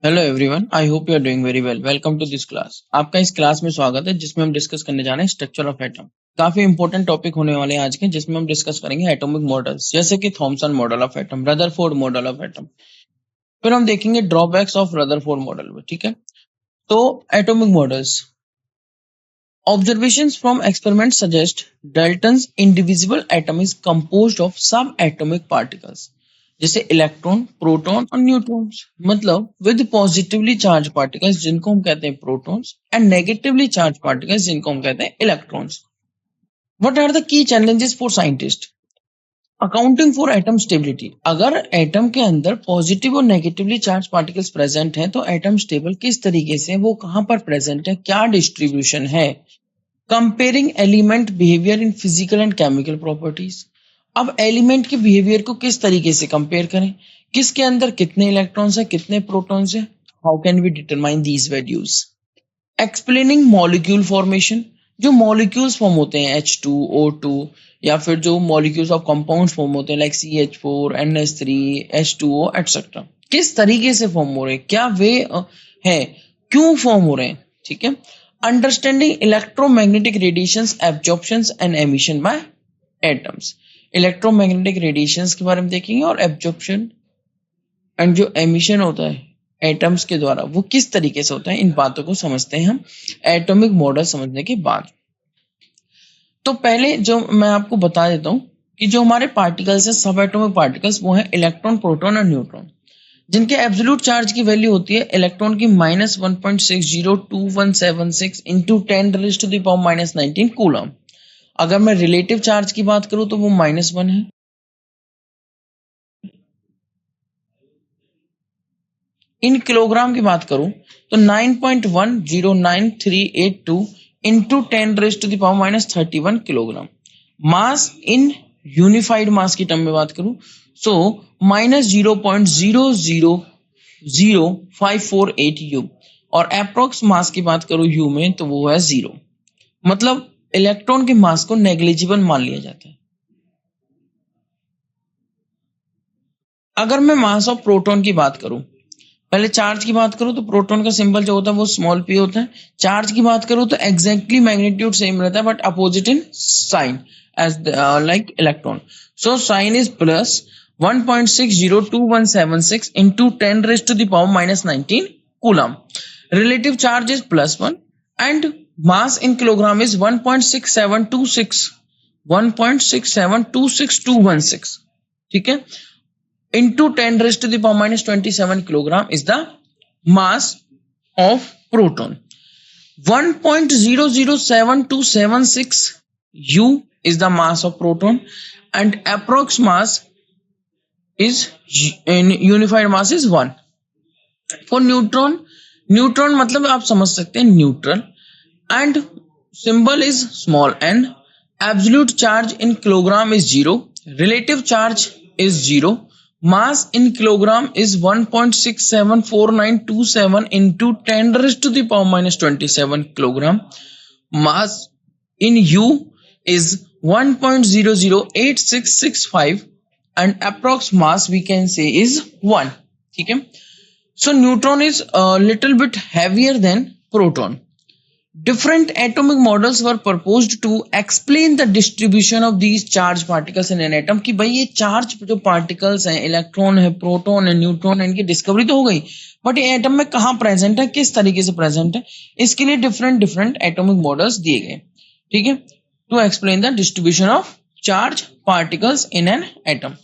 Hello everyone, I hope you are doing very well. Welcome to this class. आपका इस class में स्वागत है जिसमें हम डिस्कस करने जा रहे हैं स्ट्रक्चर ऑफ एटम। काफी इंपॉर्टेंट टॉपिक होने वाले हैं आज के, जिसमें हम डिस्कस करेंगे एटॉमिक मॉडल्स, जैसे कि Thompson model of atom, Rutherford model of atom. फिर हम देखेंगे ड्रॉबैक्स ऑफ रदरफोर्ड मॉडल में। ठीक है, तो atomic models. Observations from experiments suggest Dalton's indivisible atom is composed of subatomic particles जैसे इलेक्ट्रॉन, प्रोटॉन और न्यूट्रॉन्स। मतलब विद पॉजिटिवली चार्ज पार्टिकल्स जिनको हम कहते हैं protons and negatively charge particles जिनको हम कहते हैं electrons. What are the key challenges for scientist? Accounting for atom stability. अगर एटम के अंदर पॉजिटिव और नेगेटिवली चार्ज पार्टिकल्स प्रेजेंट हैं तो एटम स्टेबल किस तरीके से, वो कहां पर प्रेजेंट है, क्या डिस्ट्रीब्यूशन है। Comparing element behaviour in physical and chemical properties. अब एलिमेंट के बिहेवियर को किस तरीके से कंपेयर करें, किसके अंदर कितने इलेक्ट्रॉन्स है, कितने प्रोटॉन्स है, how can we determine these values. Explaining molecule formation. जो मॉलिक्यूल्स फॉर्म होते हैं H2O2 या फिर जो मॉलिक्यूल्स ऑफ कंपाउंड्स फॉर्म होते हैं like CH4, NH3, H2O etcetera, किस तरीके से फॉर्म हो रहे हैं, क्या वे है, क्यों फॉर्म हो रहे हैं। ठीक है, understanding electromagnetic radiations absorptions and emission by atoms. Electromagnetic radiations के बारे में देखेंगे और एब्जॉर्प्शन एंड जो एमिशन होता है एटम्स के द्वारा वो किस तरीके से होता है, इन बातों को समझते हैं हम एटॉमिक मॉडल समझने के बाद। तो पहले जो मैं आपको बता देता हूं कि जो हमारे पार्टिकल्स है, सब एटॉमिक पार्टिकल्स, वो है इलेक्ट्रॉन, प्रोटॉन और न्यूट्रॉन, जिनके एब्सोल्यूट चार्ज की वैल्यू होती है इलेक्ट्रॉन की -1.60217 इंटू 10⁻⁻19 कूलम। अगर मैं रिलेटिव चार्ज की बात करूं तो वो -1 है। इन किलोग्राम की बात करूं तो 9.109382 इंटू 10⁻⁻31 किलोग्राम। मास इन यूनिफाइड मास की टर्म में बात करूं सो -0.000548 यू, और अप्रोक्स मास की बात करूं यू में तो वो है 0। मतलब इलेक्ट्रॉन के मास को नेग्लिजिबल मान लिया जाता है। अगर मैं मास ऑफ प्रोटॉन की बात करूं, पहले चार्ज की बात करूं तो प्रोटॉन का सिंबल जो होता है वो स्मॉल p होता है। चार्ज की बात करूं तो एग्जैक्टली मैग्नीट्यूड सेम रहता है but opposite in sign as like electron. So sign is plus 1.60217 into 10⁻⁻19 coulomb. Relative charge is +1 and mass in kilogram is 1.6726216। ठीक है, into 10⁻⁻27 kilogram is the mass of proton. 1.007276 U is the mass of proton and approx mass is in unified mass is 1. For neutron, neutron मतलब आप समझ सकते हैं neutral, and symbol is small n. Absolute charge in kilogram is 0. Relative charge is 0. Mass in kilogram is 1.674927 into 10⁻⁻27 kilogram. Mass in U is 1.008665 and approx mass we can say is 1. ठीक है, so neutron is a little bit heavier than proton. Different atomic models were proposed to explain the distribution of these charged particles in an atom। कि भाई ये charge जो particles हैं, electron है, proton है, neutron है, इनकी डिस्कवरी तो हो गई बट ये एटम में कहाँ प्रेजेंट है, किस तरीके से प्रेजेंट है, इसके लिए डिफरेंट एटॉमिक मॉडल्स दिए गए। ठीक है, to explain the distribution of charge particles in an atom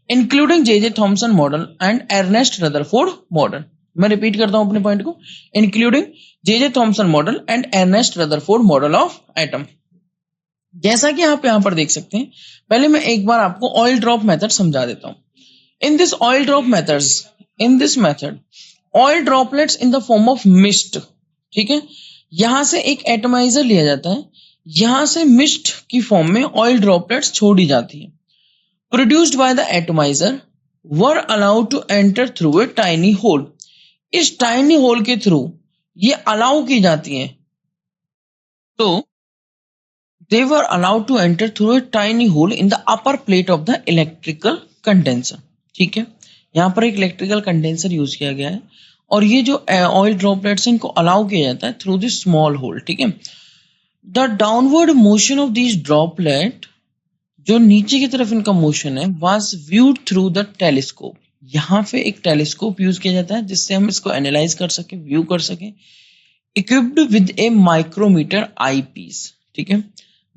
including J.J. Thomson model and Ernest Rutherford model. मैं रिपीट करता हूं अपने पॉइंट को, including J.J. Thomson model and Ernest Rutherford model of atom. जैसा कि आप यहां पर देख सकते हैं, पहले मैं एक बार आपको ऑयल ड्रॉप मेथड समझा देता हूं। In this oil drop methods, in this method oil droplets in the form of mist, ठीक है, यहां से एक एटमाइजर लिया जाता है, यहां से मिस्ट की फॉर्म में ऑयल ड्रॉपलेट्स छोड़ी जाती है। Produced by the atomiser were allowed to enter through a tiny hole. इस टाइनी होल के थ्रू ये अलाउ की जाती हैं, तो they were allowed to enter through a tiny hole in the upper plate of the electrical condenser। ठीक है, यहाँ पर एक इलेक्ट्रिकल कंडेंसर यूज किया गया है और ये जो ऑयल ड्रॉपलेट्स हैं इनको अलाउ किया जाता है थ्रू दिस स्मॉल होल, ठीक है। The downward motion of this droplet, जो नीचे की तरफ इनका मोशन है, was viewed through the telescope. यहाँ पे एक टेलीस्कोप यूज किया जाता है जिससे हम इसको एनालाइज कर सके, व्यू कर सके, equipped with a micrometer eyepiece, ठीक है।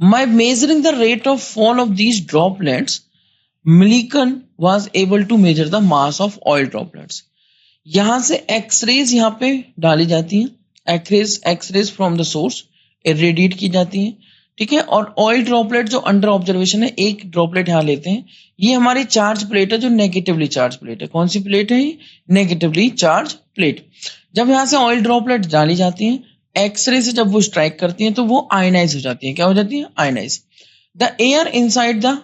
By measuring the rate of fall of these droplets, Millikan was able to measure the mass of oil droplets. यहाँ से एक्सरेज यहाँ पे डाली जाती हैं, x-rays from the source irradiate की जाती हैं, ठीक है। और ऑयल ड्रॉपलेट जो अंडर ऑब्जर्वेशन है, एक ड्रॉपलेट यहाँ लेते हैं, ये हमारी चार्ज प्लेट है जो नेगेटिवली चार्ज प्लेट है। कौन सी प्लेट है ये? Negatively charge plate. जब यहाँ से ऑयल ड्रॉपलेट डाली जाती हैं, एक्सरे से जब वो स्ट्राइक करती हैं तो वो आयनाइज हो जाती है। क्या हो जाती है? Ionize. The air inside the,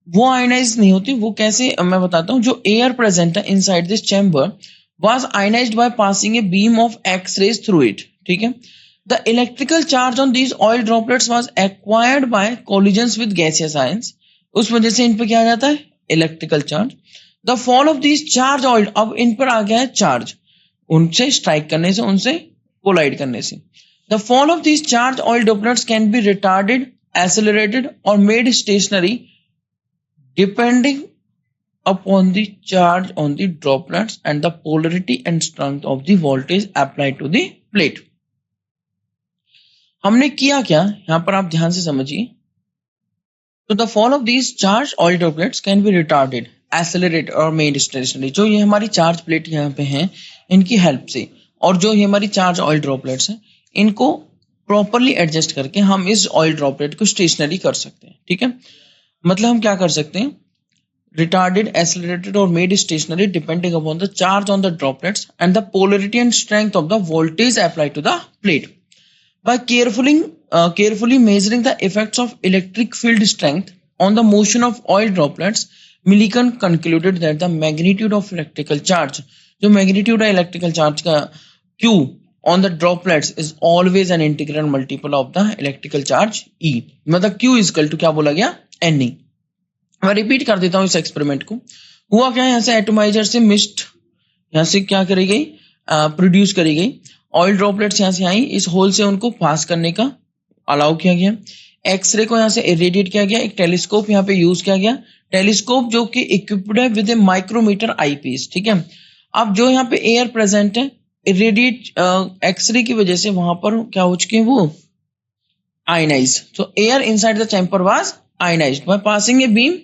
वो आयनाइज नहीं होती, वो कैसे मैं बताता हूँ। जो एयर प्रेजेंट है inside this chamber was ionized by passing a beam of X-rays through it, ठीक है। The electrical charge on these oil droplets was acquired by collisions with gaseous ions, उस वजह से इन पर क्या आ जाता है? Electrical charge. The fall of these charge oil, अब इन पर आ गया है चार्ज, उनसे स्ट्राइक करने से, उनसे कोलाइड करने से। The fall of these charge oil droplets can be retarded, accelerated or made stationary depending upon the charge on the droplets and the polarity and strength of the voltage applied to the plate। हमने किया क्या यहां पर, आप ध्यान से समझिए। तो the fall of these charged oil droplets can be retarded, accelerated or made stationary, जो ये हमारी चार्ज प्लेट यहाँ पे हैं इनकी हेल्प से, और जो ये हमारी चार्ज ऑयल ड्रॉपलेट्स हैं इनको प्रॉपरली एडजस्ट करके हम इस ऑयल ड्रॉपलेट को स्टेशनरी कर सकते हैं, ठीक है। मतलब हम क्या कर सकते हैं? retarded, accelerated or made stationary depending upon the charge on the droplets and the polarity and strength of the voltage applied to the plate. By carefully measuring the effects of electric field strength on the motion of oil droplets, Millikan concluded that the magnitude of electrical charge, जो magnitude है electrical charge का Q on the droplets is always an integral multiple of the electrical charge E। मतलब Q is equal to क्या बोला गया? Ne। मैं repeat कर देता हूँ इस एक्सपेरिमेंट को। हुआ क्या, यहाँ से एटोमाइजर से मिस्ट यहाँ से क्या करी गई? प्रोड्यूस करी गई। ऑयल ड्रॉपलेट्स यहाँ से आई, इस होल से उनको पास करने का अलाउ किया गया। एक्सरे को यहाँ से इरेडिएट किया गया। एक टेलीस्कोप यहाँ पे यूज किया गया, टेलीस्कोप जो कि इक्विप्ड है with a micrometer eyepiece, ठीक है। अब जो यहाँ पे एयर प्रेजेंट है, इरेडिएट एक्सरे की वजह से वहां पर क्या हो चुके हैं? वो आयनाइज। तो air inside the chamber was ionized by passing a beam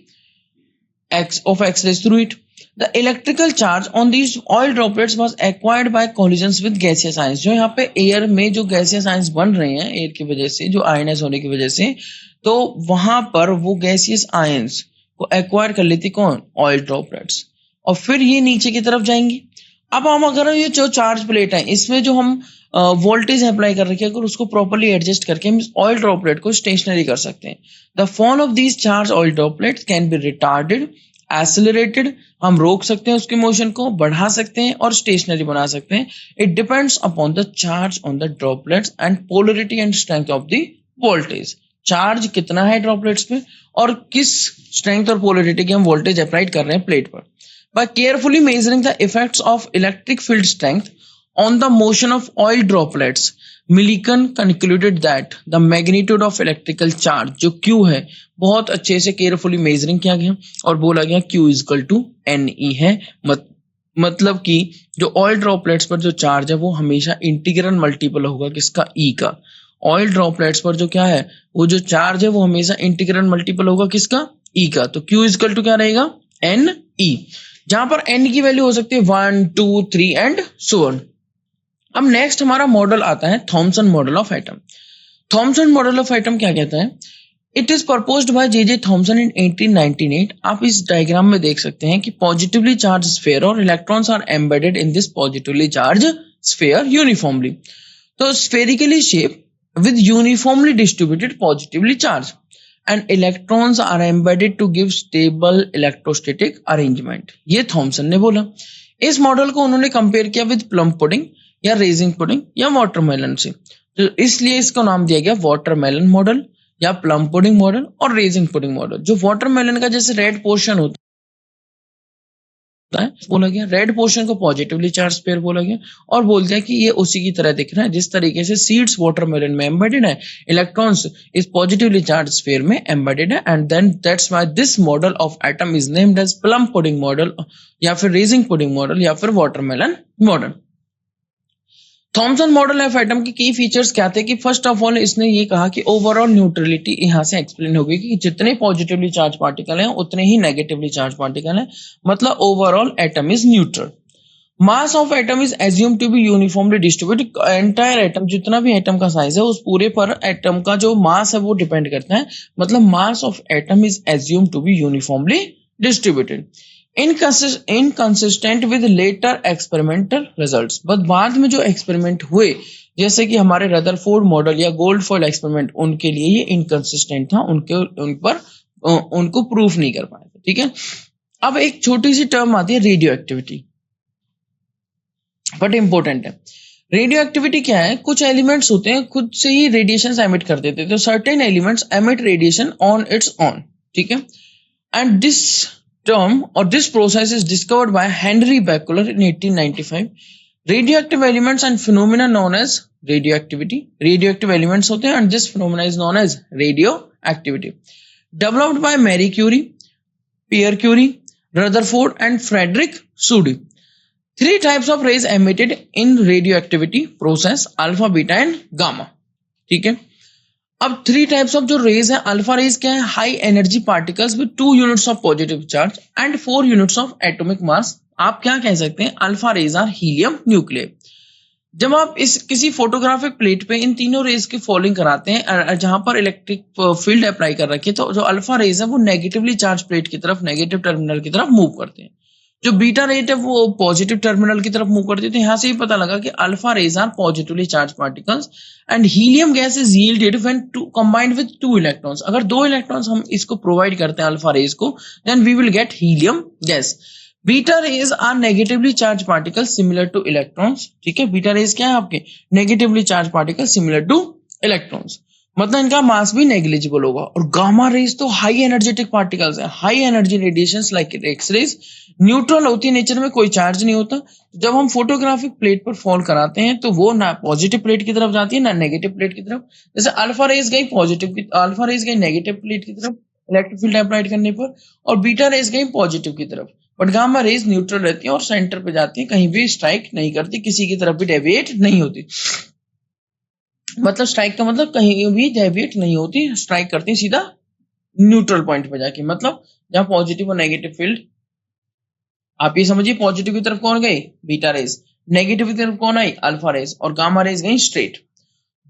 of X-rays through it. The electrical charge on these oil droplets was acquired by collisions with gaseous ions। जो यहाँ पे एयर में जो gaseous ions बन रहे हैं air की वजह से, जो आयनाइज होने की वजह से, तो वहां पर वो gaseous ions को एक्वायर कर लेती कौन? Oil droplets. और फिर ये नीचे की तरफ जाएंगी। अब हम अगर ये जो चार्ज प्लेट है इसमें जो हम वोल्टेज अप्लाई कर रखे हैं, अगर उसको प्रॉपर्ली एडजस्ट करके हम ऑयल ड्रॉपलेट को स्टेशनरी कर सकते हैं। The fall of these charge oil droplets can be retarded, accelerated, हम रोक सकते हैं उसके मोशन को, बढ़ा सकते हैं और स्टेशनरी बना सकते हैं। It depends upon the charge on the droplets and polarity and strength of the voltage. Charge कितना है ड्रॉपलेट्स पे और किस स्ट्रेंथ और पोलरिटी की हम वोल्टेज अप्लाइड कर रहे हैं प्लेट पर। By carefully measuring the effects of electric field strength on the motion of oil droplets, Millikan concluded that the magnitude of electrical charge, जो Q है, बहुत अच्छे से carefully measuring किया गया और बोला गया Q is equal to Ne है। मतलब कि जो oil droplets पर जो charge है वो हमेशा इंटीग्रल मल्टीपल होगा किसका? E का। ऑयल ड्रॉपलेट्स पर जो क्या है, वो जो चार्ज है वो हमेशा इंटीग्रल मल्टीपल होगा किसका? E का। तो Q is equal to क्या रहेगा? Ne, जहां पर n की वैल्यू हो सकती है 1, 2, 3 एंड सो ऑन। अब नेक्स्ट हमारा मॉडल आता है Thomson model of atom. Thomson model of atom क्या कहता है? It is proposed by J Thomson in 1898। आप इस डायग्राम में देख सकते हैं कि पॉजिटिवली चार्ज स्फीयर और electrons are embedded in this positively charge sphere uniformly. तो spherically shape with uniformly distributed positively charge and electrons are embedded to give stable electrostatic arrangement। ये थॉमसन ने बोला। इस मॉडल को उन्होंने कंपेयर किया with plum pudding या raising pudding या वाटरमेलन से, तो इसलिए इसका नाम दिया गया वाटरमेलन मॉडल या प्लम पुडिंग मॉडल और रेजिंग पुडिंग मॉडल। जो वाटरमेलन का जैसे रेड पोर्शन होता है बोला गया, रेड पोर्शन को पॉजिटिवली चार्ज स्फीयर बोला गया और बोल दिया कि ये उसी की तरह दिख रहा है जिस तरीके से सीड्स वाटरमेलन में एम्बेडेड है, इलेक्ट्रॉन्स इस पॉजिटिवली चार्ज स्फीयर में एम्बेडेड है, and then that's why this model of atom is named as plum pudding model या फिर रेजिंग पुडिंग मॉडल या फिर watermelon model. Thomson model of atom के की फीचर्स क्या थे कि फर्स्ट ऑफ ऑल इसने ये कहा कि ओवरऑल न्यूट्रलिटी यहाँ से एक्सप्लेन होगी कि जितने पॉजिटिवली चार्ज पार्टिकल हैं उतने ही नेगेटिवली चार्ज पार्टिकल हैं, मतलब overall atom is neutral. Mass of atom is assume to be uniformly distributed, entire atom जितना भी एटम का साइज है उस पूरे पर एटम का जो मास है वो डिपेंड करता है, मतलब mass of atom is assume to be uniformly distributed. Inconsistent with later experimental results, but बाद में जो एक्सपेरिमेंट हुए जैसे कि हमारे रदरफोर्ड मॉडल या गोल्डफॉयल एक्सपेरिमेंट, उनके लिए ये इनकंसिस्टेंट था, उनको प्रूफ नहीं कर पाए थे। ठीक है, अब एक छोटी सी टर्म आती है रेडियो एक्टिविटी, बट इंपॉर्टेंट है। रेडियो एक्टिविटी क्या है? कुछ एलिमेंट्स होते हैं खुद से ही रेडिएशन एमिट कर देते, तो certain elements emit radiation on it's on. ठीक है, and this term or this process is discovered by Henry Becquerel in 1895. Radioactive elements and phenomena known as radioactivity. Radioactive elements होते हैं and this phenomena is known as radioactivity. Developed by Marie Curie, Pierre Curie, Rutherford and Frederick Soddy. Three types of rays emitted in radioactivity process: alpha, beta and gamma. ठीक है, अब three types of जो rays है, alpha rays क्या है? High energy particles with 2 units of positive charge and 4 units of atomic mass. आप क्या कह सकते हैं? Alpha rays are helium nuclear. जब आप इस किसी फोटोग्राफिक प्लेट पे इन तीनों रेज की फॉलोइंग कराते हैं जहां पर इलेक्ट्रिक फील्ड अप्लाई कर रखी है, तो जो अल्फा रेज है वो नेगेटिवली चार्ज प्लेट की तरफ, नेगेटिव टर्मिनल की तरफ मूव करते हैं। जो बीटा रेट है वो पॉजिटिव टर्मिनल की तरफ मूव करती है। तो यहाँ से ही पता लगा कि alpha rays are positively charge particles and helium gas is yielded when combined with 2 electrons. अगर 2 इलेक्ट्रॉन्स हम इसको प्रोवाइड करते हैं अल्फा रेज को, then we will get helium gas. Beta rays are negatively charge particles similar to electrons. ठीक है, beta rays क्या है? आपके negatively charge particles similar to electrons, मतलब इनका मास भी नेग्लिजिबल होगा। और गामा रेज तो हाई एनर्जेटिक पार्टिकल्स है, high energy radiations like X rays, neutral होती है नेचर में, कोई चार्ज नहीं होता। जब हम फोटोग्राफिक प्लेट पर फॉल कराते हैं तो वो ना पॉजिटिव प्लेट की तरफ जाती है ना नेगेटिव प्लेट की तरफ। जैसे अल्फा रेज गई पॉजिटिव की, अल्फा रेज गई नेगेटिव प्लेट की तरफ इलेक्ट्रिक फील्ड अप्लाइड करने पर, और बीटा रेज गई पॉजिटिव की तरफ। बट गामा रेज न्यूट्रल रहती है और सेंटर पे जाती है, कहीं भी स्ट्राइक नहीं करती, किसी की तरफ भी डेविएट नहीं होती। मतलब स्ट्राइक का मतलब कहीं भी डेविएट नहीं होती, स्ट्राइक करती सीधा न्यूट्रल पॉइंट पे जाके, मतलब जहां पॉजिटिव और नेगेटिव फील्ड। आप ये समझिए, पॉजिटिव की तरफ कौन गई? बीटा रेज, नेगेटिव की तरफ कौन आई? अल्फा रेज, और गामा रेज गई straight.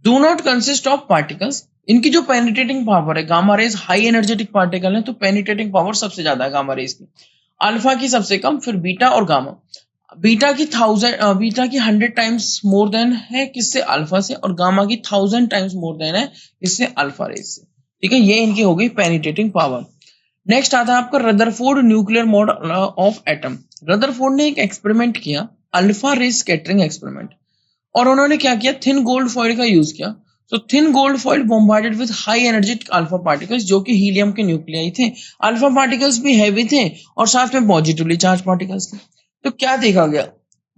Do not consist of particles, इनकी जो पेनिट्रेटिंग पावर है, gamma rays high energetic particle है तो पेनिट्रेटिंग पावर सबसे ज्यादा है गामा रेज की, अल्फा की सबसे कम, फिर बीटा और गामा। बीटा की 100 टाइम्स मोर देन है किससे? अल्फा से, और गामा की 1000 टाइम्स मोर देन है इससे? अल्फा रेज से। ठीक है, ये इनकी हो गई पेनिट्रेटिंग पावर। नेक्स्ट आता है आपका Rutherford nuclear model of atom. Rutherford ने एक एक्सपेरिमेंट किया, अल्फा रेज स्कैटरिंग एक्सपेरिमेंट, और उन्होंने क्या किया? थिन गोल्ड फॉइल का यूज किया। तो thin gold foil bombarded with high energetic alpha particles, जो कि हीलियम के न्यूक्लियाई थे। अल्फा पार्टिकल्स भी हैवी थे और साथ में पॉजिटिवली चार्ज पार्टिकल्स थे। तो क्या देखा गया?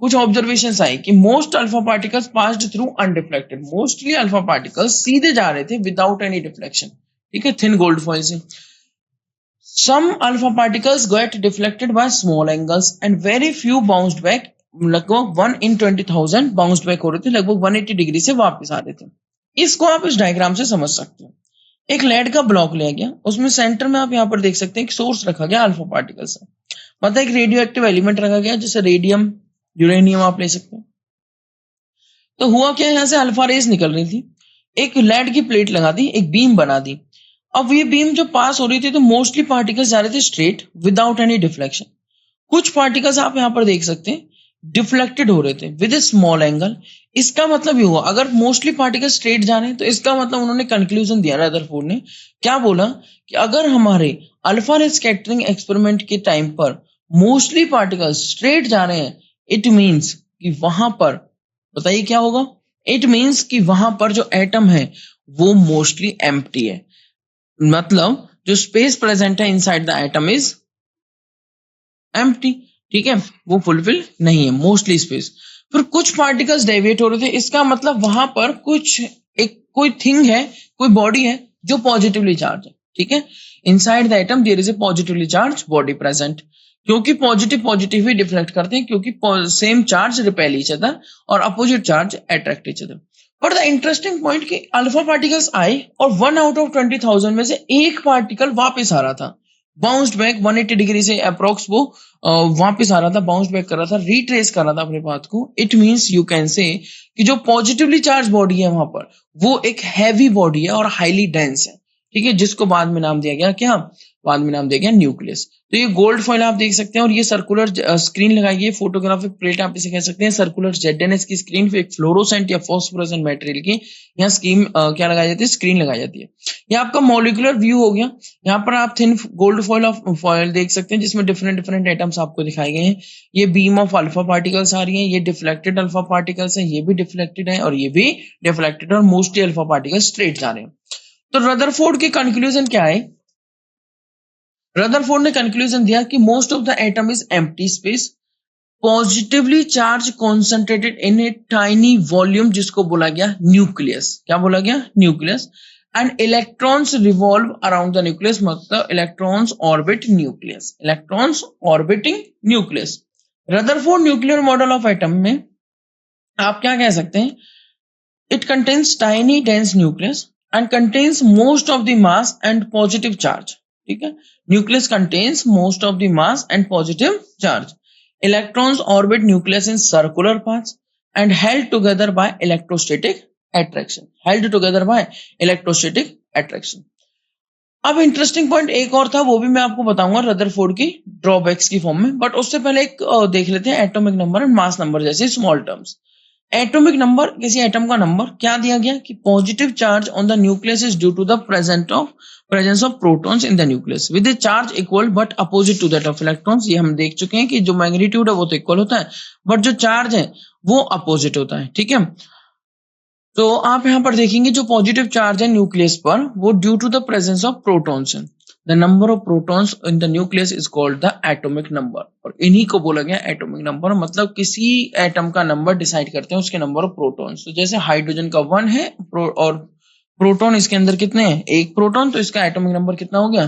कुछ ऑब्जर्वेशंस आई कि most alpha particles passed through undeflected, mostly alpha particles सीधे जा रहे थे विदाउट एनी डिफ्लेक्शन। ठीक है, थिन गोल्ड फॉइल से। Some alpha particles get deflected by small angles and very few bounced back, लगभग 1 in 20,000 बाउंस्ड बैक हो रहे थे, लगभग 180 डिग्री से वापस आ रहे थे। इसको आप इस डायग्राम से समझ सकते हो। एक लेड का ब्लॉक लिया गया, उसमें सेंटर में आप यहाँ पर देख सकते हैं एक सोर्स रखा गया अल्फा पार्टिकल से, मतलब एक रेडियो एक्टिव एलिमेंट रखा गया जैसे रेडियम, यूरेनियम आप ले सकते हैं। तो हुआ क्या, यहाँ से अल्फा रेज निकल रही थी, एक लेड की प्लेट लगा दी, एक बीम बना दी। अब ये बीम जो पास हो रही थी तो मोस्टली पार्टिकल्स जा रहे थे स्ट्रेट विदाउट एनी डिफ्लेक्शन। कुछ पार्टिकल्स आप यहाँ पर देख सकते हैं डिफ्लेक्टेड हो रहे थे विद ए स्मॉल एंगल। इसका मतलब ये हुआ, अगर मोस्टली पार्टिकल्स स्ट्रेट जा रहे हैं तो इसका मतलब उन्होंने कंक्लूजन दिया, रदरफोर्ड ने क्या बोला कि अगर हमारे अल्फा रे स्कैटरिंग एक्सपेरिमेंट के टाइम पर मोस्टली पार्टिकल्स स्ट्रेट जा रहे हैं, इट मीन्स कि वहां पर, बताइए क्या होगा? इट मीन्स कि वहां पर जो एटम है वो मोस्टली एम्प्टी है, मतलब जो स्पेस प्रेजेंट है inside the atom is empty. ठीक है, वो फुलफिल नहीं है मोस्टली स्पेस। फिर कुछ पार्टिकल्स डेविएट हो रहे थे, इसका मतलब वहां पर कुछ एक कोई थिंग है, कोई बॉडी है जो पॉजिटिवली चार्ज है। ठीक है, inside the atom there is a positively charge body present, क्योंकि पॉजिटिव पॉजिटिव ही डिफ्लेक्ट करते हैं, क्योंकि same charge repel each other और opposite charge attract each other. But the interesting point कि अल्फा पार्टिकल्स आए और 1 आउट ऑफ 20,000 में से एक पार्टिकल वापस आ रहा था, बाउंस्ड बैक 180 डिग्री से अप्रोक्स वो वापस आ रहा था, बाउंस बैक कर रहा था, रिट्रेस कर रहा था अपने पाथ को। It means you can say कि जो पॉजिटिवली चार्ज बॉडी है वहां पर वो एक हैवी बॉडी है और हाईली डेंस है। ठीक है, जिसको बाद में नाम दिया गया क्या, बाद में नाम दिया गया न्यूक्लियस। तो ये गोल्ड फॉइल आप देख सकते हैं, और ये सर्कुलर स्क्रीन लगाई है, फोटोग्राफिक प्लेट आप इसे कह सकते हैं, सर्कुलर ZNS की स्क्रीन पे एक फ्लोरोसेंट या फॉस्फोरेसेंट मटेरियल की यहाँ स्क्रीन क्या लगाई जाती है, स्क्रीन लगाई जाती है। ये आपका मॉलिक्यूलर व्यू हो गया। यहाँ पर आप thin gold foil of foil देख सकते हैं जिसमें डिफरेंट डिफरेंट एटम्स आपको दिखाए गए हैं। ये बीम ऑफ अल्फा पार्टिकल्स आ रही है, ये डिफ्लेक्टेड अल्फा पार्टिकल्स है, ये भी डिफ्लेक्टेड है और ये भी डिफ्लेक्टेड, और मोस्टली अल्फा पार्टिकल्स स्ट्रेट जा रहे हैं। तो रदरफोर्ड की कंक्लूजन क्या है, रदरफोर्ड ने कंक्लूजन दिया कि most of the atom is empty space, positively charge concentrated in a tiny volume, जिसको बोला गया न्यूक्लियस। क्या बोला गया, nucleus. And electrons revolve around the nucleus, मतलब electrons orbit nucleus, electrons orbiting nucleus. Rutherford nuclear model of atom में आप क्या कह सकते हैं, it contains tiny dense nucleus and contains most of the mass and positive charge. ठीक है, nucleus contains most of the mass and positive charge. Electrons orbit nucleus in circular paths and held together by electrostatic attraction. Held together by electrostatic attraction. अब interesting point एक और था, वो भी मैं आपको बताऊंगा रदरफोर्ड की ड्रॉबैक्स की फॉर्म में, बट उससे पहले एक देख लेते हैं atomic number and mass number जैसे स्मॉल टर्म्स। एटॉमिक नंबर किसी एटम का नंबर, क्या दिया गया कि positive charge on the nucleus is due to the presence of protons in the nucleus with a charge equal but opposite to that of electrons। ये हम देख चुके हैं कि जो मैग्नीट्यूड है वो तो इक्वल होता है, बट जो चार्ज है वो अपोजिट होता है। ठीक है, तो आप यहां पर देखेंगे जो पॉजिटिव चार्ज है न्यूक्लियस पर वो due to the presence of protons है। The number of protons in the nucleus is called the atomic number, और इन्हीं को बोला गया एटॉमिक नंबर। मतलब किसी एटम का नंबर डिसाइड करते हैं उसके नंबर ऑफ प्रोटॉन्स। तो जैसे हाइड्रोजन का 1 है और प्रोटॉन इसके अंदर कितने हैं, एक प्रोटॉन, तो इसका एटॉमिक नंबर कितना हो गया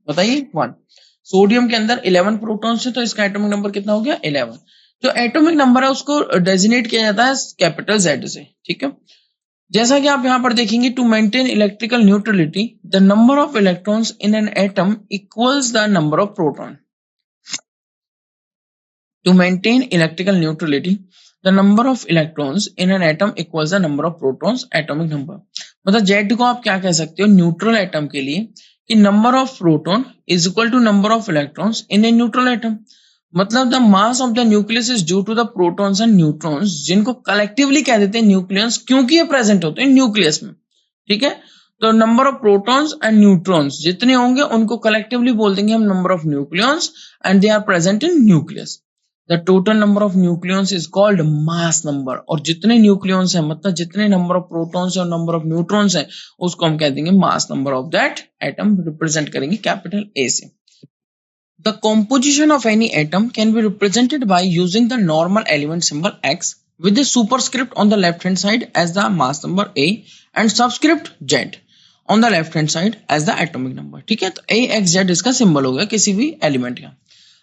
बताइए, 1। सोडियम के अंदर 11 प्रोटॉन्स है, तो इसका एटॉमिक नंबर कितना हो गया, 11। जो एटॉमिक नंबर है उसको डेजिग्नेट किया जाता है कैपिटल Z से। ठीक है, जैसा कि आप यहां पर देखेंगे, to maintain electrical neutrality the number of electrons in an atom equals the number of proton. To maintain electrical neutrality the number of electrons in an atom equals the number of protons, atomic number। मतलब Z को आप क्या कह सकते हो neutral atom के लिए कि number of proton is equal to number of electrons in a neutral atom. मतलब the mass of the nucleus is due to the protons and neutrons, जिनको कलेक्टिवली कह देते हैं न्यूक्लियस, क्योंकि ये प्रेजेंट होते हैं न्यूक्लियस में। ठीक है, तो number of protons and neutrons जितने होंगे उनको कलेक्टिवली बोल देंगे हम number of nucleons, and they are present in nucleus. The total number of nucleons is called mass number। और जितने न्यूक्लियॉन्स हैं मतलब जितने नंबर ऑफ प्रोटॉन्स और नंबर ऑफ न्यूट्रॉन्स हैं उसको हम कह देंगे mass number of that atom, represent करेंगे कैपिटल A से। The composition of any atom can be represented by using the normal element symbol X with the superscript on the left hand side as the mass number A and subscript Z on the left hand side as the atomic number। ठीक है, तो AXZ इसका symbol होगा किसी भी element का।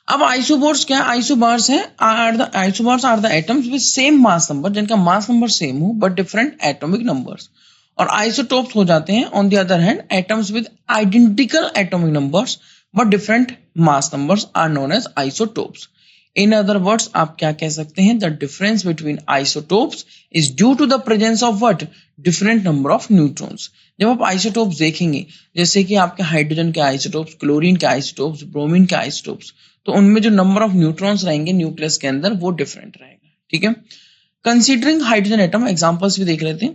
अब isobars क्या, आइसोबार्स है isobars are the atoms with same mass number, जिनका मास नंबर सेम हो बट डिफरेंट एटॉमिक नंबर्स। और आइसोटोप्स हो जाते हैं on the other hand atoms with identical atomic numbers but different mass numbers are known as isotopes. In other words आप क्या कह सकते हैं, the difference between isotopes is due to the presence of what, different number of neutrons. जब आप isotopes देखेंगे जैसे कि आपके हाइड्रोजन के आइसोटोप्स, क्लोरीन के आइसोटोप्स, ब्रोमीन के आइसोटोप्स, तो उनमें जो नंबर ऑफ न्यूट्रॉन्स रहेंगे न्यूक्लियस के अंदर वो डिफरेंट रहेगा। ठीक है, कंसीडरिंग हाइड्रोजन एटम, एग्जांपल्स भी देख लेते हैं।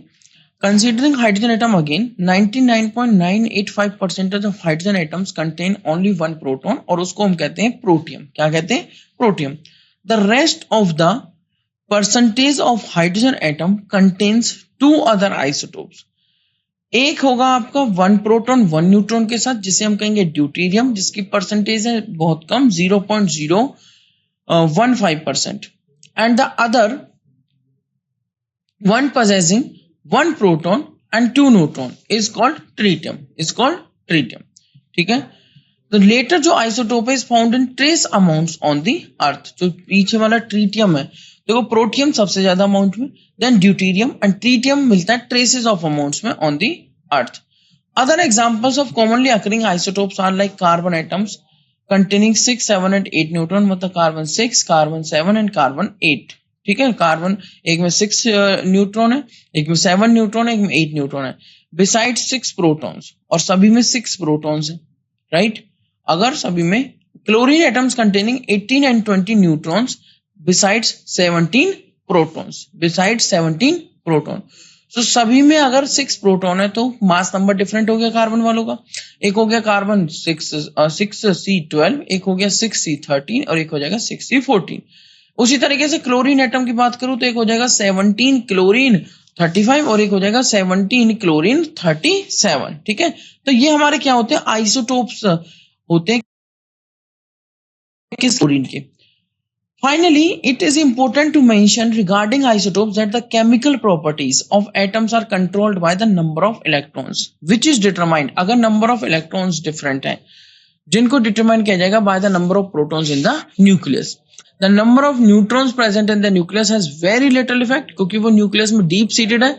Considering hydrogen atom again 99.985% of hydrogen atoms contain only 1 proton, और उसको हम कहते हैं प्रोटियम। क्या कहते हैं, protium. The rest of the percentage of hydrogen atom contains 2 other isotopes. एक होगा आपका 1 प्रोटॉन 1 न्यूट्रॉन के साथ, जिसे हम कहेंगे ड्यूटेरियम, जिसकी परसेंटेज है बहुत कम 0.0 15%, and the other one possessing one proton and two neutron is called tritium. ठीक है. तो लेटर जो आइसोटोप है is found in trace amounts on the earth. जो पीछे वाला ट्रीटियम है, देखो प्रोटियम सबसे ज्यादा अमाउंट में, देन ड्यूटेरियम एंड ट्रीटियम मिलता है ट्रेसेस ऑफ अमाउंट्स में on the earth. Other examples of commonly occurring isotopes are like carbon atoms containing 6, 7 and 8 neutron, मतलब कार्बन 6, कार्बन 7 एंड कार्बन 8. ठीक है, कार्बन एक में 6 न्यूट्रॉन है, एक में 7 न्यूट्रॉन है, एक में 8 न्यूट्रॉन है, बिसाइड 6 प्रोटॉन्स, और सभी में 6 प्रोटॉन्स है. राइट. अगर सभी में chlorine atoms containing 18 and 20 neutrons besides 17 proton. तो सभी में अगर 6 प्रोटॉन है तो मास नंबर डिफरेंट हो गया कार्बन वालों का. एक हो गया कार्बन 6C12, एक हो गया 6C13 और एक हो जाएगा 6C14. उसी तरीके से क्लोरीन एटम की बात करूं तो एक हो जाएगा 17 क्लोरीन 35 और एक हो जाएगा 17 क्लोरीन 37. ठीक है, तो ये हमारे क्या होते हैं, आइसोटोप्स होते हैं किस क्लोरीन के. Finally, it is important to mention regarding isotopes that the chemical properties of atoms are controlled by the number of electrons, which is determined. अगर number of electrons different है, जिनको determine किया जाएगा by the number of protons in the nucleus. The number of neutrons present in the nucleus has very little effect, क्योंकि वो nucleus में deep seated है,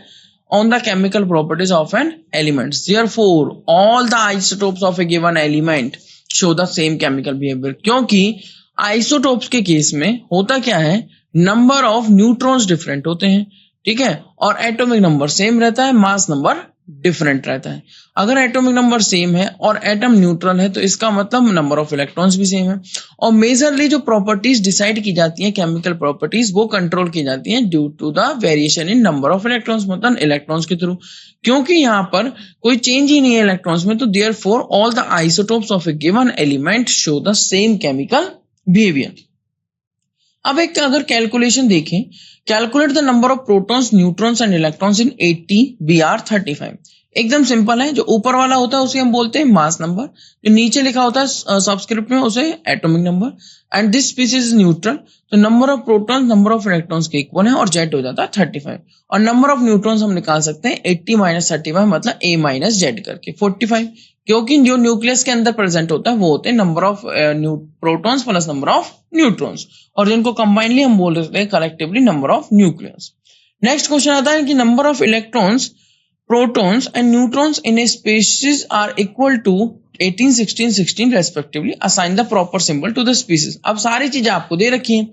on the chemical properties of an element. Therefore, all the isotopes of a given element show the same chemical behavior. क्योंकि isotopes के case में होता क्या है, नंबर ऑफ न्यूट्रॉन्स डिफरेंट होते हैं. ठीक है, और एटॉमिक नंबर सेम रहता है, मास नंबर डिफरेंट रहता है. अगर एटॉमिक नंबर सेम है और एटम न्यूट्रल है तो इसका मतलब नंबर ऑफ इलेक्ट्रॉन्स भी सेम है. और मेजरली जो प्रॉपर्टीज डिसाइड की जाती हैं, केमिकल प्रॉपर्टीज, वो कंट्रोल की जाती हैं due to the variation in number of electrons, मतलब इलेक्ट्रॉन्स के थ्रू. क्योंकि यहाँ पर कोई चेंज ही नहीं है इलेक्ट्रॉन्स में, तो therefore all the isotopes of A given element show the same chemical behaviour. अब एक अगर कैलकुलेशन देखें, calculate the number of protons, neutrons and electrons in 80 Br35. एकदम सिंपल है. जो ऊपर वाला होता है उसे हम बोलते हैं मास नंबर, जो नीचे लिखा होता है सबस्क्रिप्ट में उसे atomic number. And this species is neutral, तो number of protons number of electrons के इक्वल है और जेड हो जाता है 35. और नंबर ऑफ न्यूट्रॉन्स हम निकाल सकते हैं 80 - 35, मतलब a - z करके 45. क्योंकि जो न्यूक्लियस के अंदर प्रेजेंट होता है वो होते हैं number of protons plus number of neutrons, और जिनको कंबाइनली हम बोल सकते हैं collectively number of nucleus. Next question आता है कि number of electrons, protons and neutrons in a species are equal to 18, 16, 16 respectively. Assign the proper symbol to the species. अब सारी चीजें आपको दे रखी है.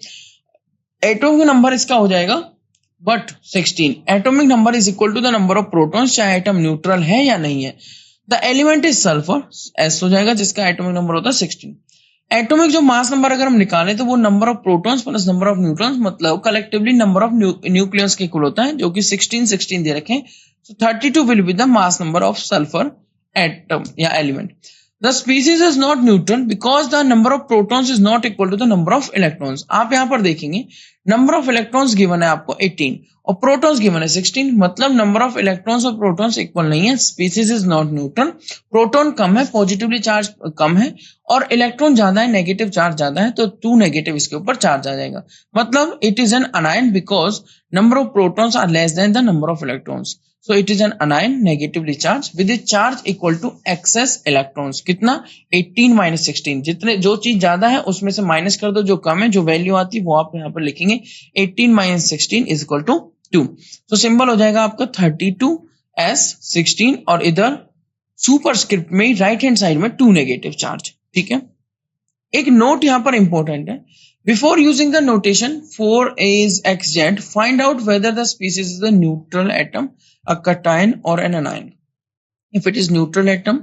एटॉमिक नंबर इसका हो जाएगा but 16. Atomic number is equal to the number of protons, चाहे एटम न्यूट्रल है या नहीं है. The element is sulphur, S हो जाएगा, जिसका एटॉमिक नंबर होता है 16. एटॉमिक जो मास नंबर अगर हम निकालें तो वो number of protons plus number of neutrons, मतलब कलेक्टिवली नंबर ऑफ न्यूक्लियस के इक्वल होता है, जो कि 16, 16 दे रखे हैं. सो 32 will be the mass number of sulphur atom या element. The species is not neutral because the number of protons is not equal to the number of electrons. आप यहाँ पर देखेंगे नंबर ऑफ इलेक्ट्रॉन्स गिवन है आपको 18 और protons given है 16, मतलब नंबर ऑफ इलेक्ट्रॉन्स और प्रोटॉन्स इक्वल नहीं है. Species is not neutral. Proton कम है, पॉजिटिवली चार्ज कम है, और इलेक्ट्रॉन ज्यादा है, नेगेटिव चार्ज ज्यादा है, तो 2 नेगेटिव इसके ऊपर चार्ज आ जाएगा. मतलब it is an anion because number of protons are less than the number of electrons. So it is an anion negatively charged with a charge equal to excess electrons. कितना? 18 - 16. जितने जो चीज ज्यादा है उसमें से माइनस कर दो, जो कम है, जो वैल्यू आती है वो आप यहाँ पर लिखेंगे. 18 - 16 इज इक्वल टू 2. तो सिंबल हो जाएगा आपका 32s16 और इधर सुपरस्क्रिप्ट में राइट हैंड साइड में 2 नेगेटिव चार्ज. ठीक है, एक नोट यहाँ पर इंपॉर्टेंट है. Before using the notation 4a is xz, find out whether the species is a neutral atom, a cation or an anion. If it is neutral atom,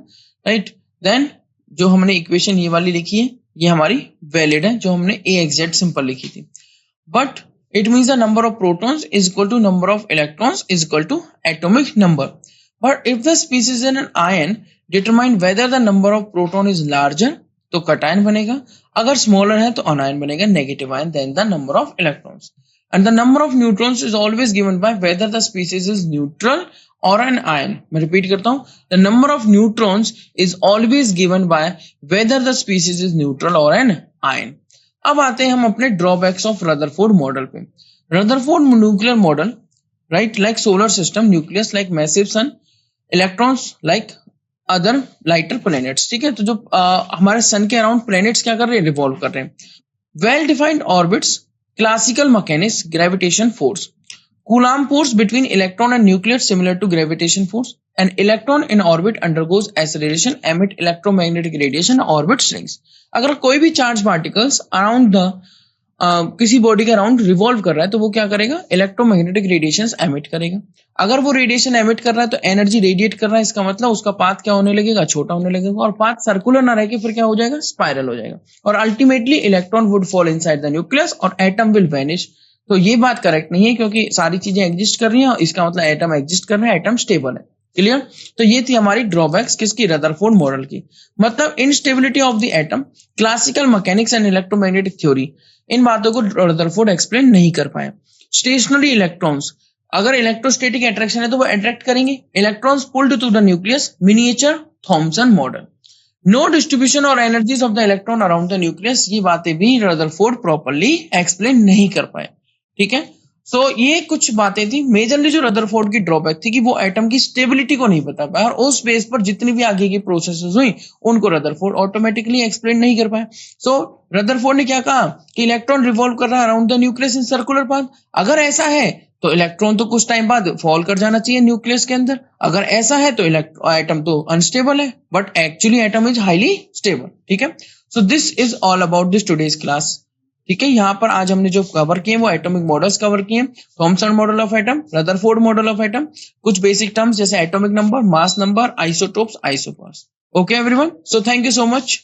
right, then जो हमने equation ये वाली लिखी है ये हमारी वैलिड है, जो हमने axz सिंपल लिखी थी. But it means the number of protons is equal to number of electrons is equal to atomic number. But if the species is an ion, determine whether the number of proton is larger, तो cation बनेगा, अगर smaller है तो anion बनेगा, negative ion, then the number of electrons. And the number of neutrons is always given by whether the species is neutral और an ion. मैं repeat करता हूं, the number of neutrons is always given by whether the species is neutral और an ion. अब आते हैं हम अपने ड्रॉबैक्स ऑफ रदरफोर्ड मॉडल पे। Rutherford nuclear model, right, like solar system nucleus like massive sun, electrons like other lighter planets. ठीक है, तो जो हमारे सन के अराउंड प्लैनेट्स क्या कर रहे हैं, रिवॉल्व कर रहे हैं। Well defined orbits, classical mechanics, gravitation force, Coulomb force between electron and nucleus similar to gravitation force. An electron in orbit undergoes acceleration, emit electromagnetic radiation, orbit shrinks. अगर कोई भी चार्ज पार्टिकल्स अराउंड द किसी body के around revolve कर रहा है तो वो क्या करेगा, इलेक्ट्रोमैग्नेटिक रेडिएशंस एमिट करेगा। अगर वो रेडिएशन एमिट कर रहा है तो एनर्जी रेडिएट कर रहा है, इसका मतलब उसका पाथ क्या होने लगेगा, छोटा होने लगेगा, और पाथ सर्कुलर ना रह के फिर क्या हो जाएगा, स्पाइरल हो जाएगा, और ultimately electron would fall inside the nucleus और एटम विल वैनिश। तो ये बात करेक्ट नहीं है क्योंकि सारी चीजें एग्जिस्ट कर रही हैं, इसका मतलब एटम एग्जिस्ट कर रहा है, एटम स्टेबल है। क्लियर? तो ये थी हमारी ड्रॉबैक्स किसकी, रदरफोर्ड मॉडल की। मतलब instability of the atom, classical mechanics and electromagnetic theory, इन बातों को रदरफोर्ड एक्सप्लेन नहीं कर पाए। स्टेशनरी इलेक्ट्रॉन्स, अगर इलेक्ट्रोस्टैटिक अट्रैक्शन है तो वो अट्रैक्ट करेंगे। Electrons pulled to the nucleus, miniature Thomson model. No distribution और energies of the electron around the nucleus, ये बातें भी रदरफोर्ड प्रॉपर्ली एक्सप्लेन नहीं कर पाए। ठीक है, सो ये कुछ बातें थी मेजरली जो रदरफोर्ड की ड्रॉबैक थी कि वो एटम की स्टेबिलिटी को नहीं बता पाया, और उस बेस पर जितनी भी आगे की प्रोसेसेस हुई उनको रदरफोर्ड ऑटोमेटिकली एक्सप्लेन नहीं कर पाया। सो रदरफोर्ड ने क्या कहा कि इलेक्ट्रॉन रिवॉल्व कर रहा है around the nucleus in circular path. अगर ऐसा है तो इलेक्ट्रॉन तो कुछ टाइम बाद फॉल कर जाना चाहिए न्यूक्लियस के अंदर, अगर ऐसा है तो एटम तो अनस्टेबल है, but actually atom is highly stable. ठीक है, so this is all about this today's class. ठीक है, यहाँ पर आज हमने जो कवर किए वो एटॉमिक मॉडल्स कवर किए, Thomson model of atom, Rutherford model of atom, कुछ बेसिक टर्म्स जैसे atomic number, mass number, isotopes, isobars. Okay everyone, so thank you so much.